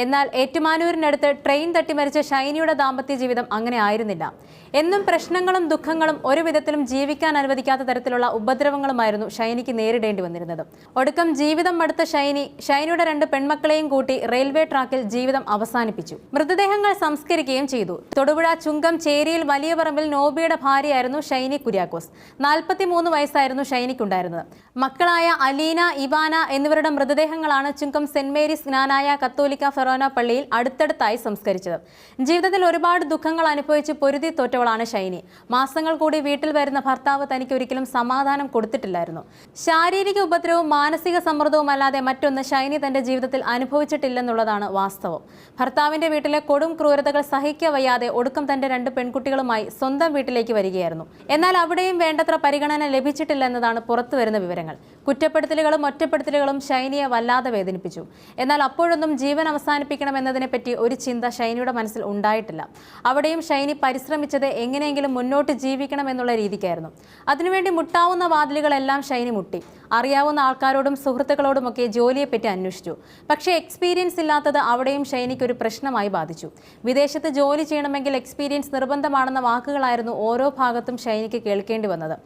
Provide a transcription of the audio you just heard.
എന്നാൽ ഏറ്റുമാനൂരിനടുത്ത് ട്രെയിൻ തട്ടി മരിച്ച ഷൈനിയുടെ ദാമ്പത്യ ജീവിതം അങ്ങനെ ആയിരുന്നില്ല. എന്നും പ്രശ്നങ്ങളും ദുഃഖങ്ങളും ഒരു വിധത്തിലും ജീവിക്കാൻ അനുവദിക്കാത്ത തരത്തിലുള്ള ഉപദ്രവങ്ങളുമായിരുന്നു ഷൈനിക്ക് നേരിടേണ്ടി വന്നിരുന്നത്. ഒടുക്കം ജീവിതം മടുത്ത ഷൈനിയുടെ 2 പെൺമക്കളെയും കൂട്ടി റെയിൽവേ ട്രാക്കിൽ ജീവിതം അവസാനിപ്പിച്ചു. മൃതദേഹങ്ങൾ സംസ്കരിക്കുകയും ചെയ്തു. തൊടുപുഴ ചുങ്കം ചേരിയിൽ വലിയ പറമ്പിൽ നോബിയുടെ ഭാര്യയായിരുന്നു ഷൈനി കുര്യാക്കോസ്. 43 വയസ്സായിരുന്നു ഷൈനിക്കുണ്ടായിരുന്നത്. മക്കളായ അലീന, ഇവാന എന്നിവരുടെ മൃതദേഹങ്ങളാണ് ചുങ്കം സെന്റ് മേരീസ് ജ്ഞാനായ കത്തോലിക്ക ഫെറോന പള്ളിയിൽ അടുത്തടുത്തായി സംസ്കരിച്ചത്. ജീവിതത്തിൽ ഒരുപാട് ദുഃഖങ്ങൾ അനുഭവിച്ച് പൊരുതി തോറ്റവളാണ് ഷൈനി. മാസങ്ങൾ കൂടി വീട്ടിൽ വരുന്ന ഭർത്താവ് തനിക്ക് ഒരിക്കലും സമാധാനം കൊടുത്തിട്ടില്ലായിരുന്നു. ശാരീരിക ഉപദ്രവവും മാനസിക സമ്മർദ്ദവും അല്ലാതെ മറ്റൊന്ന് ഷൈനി തന്റെ ജീവിതത്തിൽ അനുഭവിച്ചിട്ടില്ലെന്നുള്ളതാണ് വാസ്തവം. ഭർത്താവിന്റെ വീട്ടിലെ കൊടും ക്രൂരതകൾ സഹിക്കവയ്യാതെ ഒടുക്കം തന്റെ 2 പെൺകുട്ടികളുമായി സ്വന്തം വീട്ടിലേക്ക് വരികയായിരുന്നു. എന്നാൽ അവിടെയും വേണ്ടത്ര പരിഗണന ലഭിച്ചിട്ടില്ല എന്നതാണ് പുറത്തുവരുന്ന വിവരങ്ങൾ. കുറ്റപ്പെടുത്തലുകളും ഒറ്റപ്പെടുത്തലുകളും ഷൈനിയെ വല്ലാതെ വേദനിപ്പിച്ചു. എന്നാൽ അപ്പോഴൊന്നും ജീവൻ അവസാനിപ്പിക്കണമെന്നതിനെപ്പറ്റി ഒരു ചിന്ത ഷൈനിയുടെ മനസ്സിൽ ഉണ്ടായിട്ടില്ല. അവിടെയും ഷൈനി പരിശ്രമിച്ചത് എങ്ങനെയെങ്കിലും മുന്നോട്ട് ജീവിക്കണം എന്നുള്ള രീതിക്കായിരുന്നു. അതിനുവേണ്ടി മുട്ടാവുന്ന വാതിലുകളെല്ലാം ഷൈനി മുട്ടി. അറിയാവുന്ന ആൾക്കാരോടും സുഹൃത്തുക്കളോടുമൊക്കെ ജോലിയെപ്പറ്റി അന്വേഷിച്ചു. പക്ഷേ എക്സ്പീരിയൻസ് ഇല്ലാത്തത് അവിടെയും ഷൈനിക്ക് ഒരു പ്രശ്നമായി ബാധിച്ചു. വിദേശത്ത് ജോലി ചെയ്യണമെങ്കിൽ എക്സ്പീരിയൻസ് നിർബന്ധമാണെന്ന വാക്കുകളായിരുന്നു ഓരോ ഭാഗത്തും ഷൈനിക്ക് കേൾക്കേണ്ടി വന്നത്.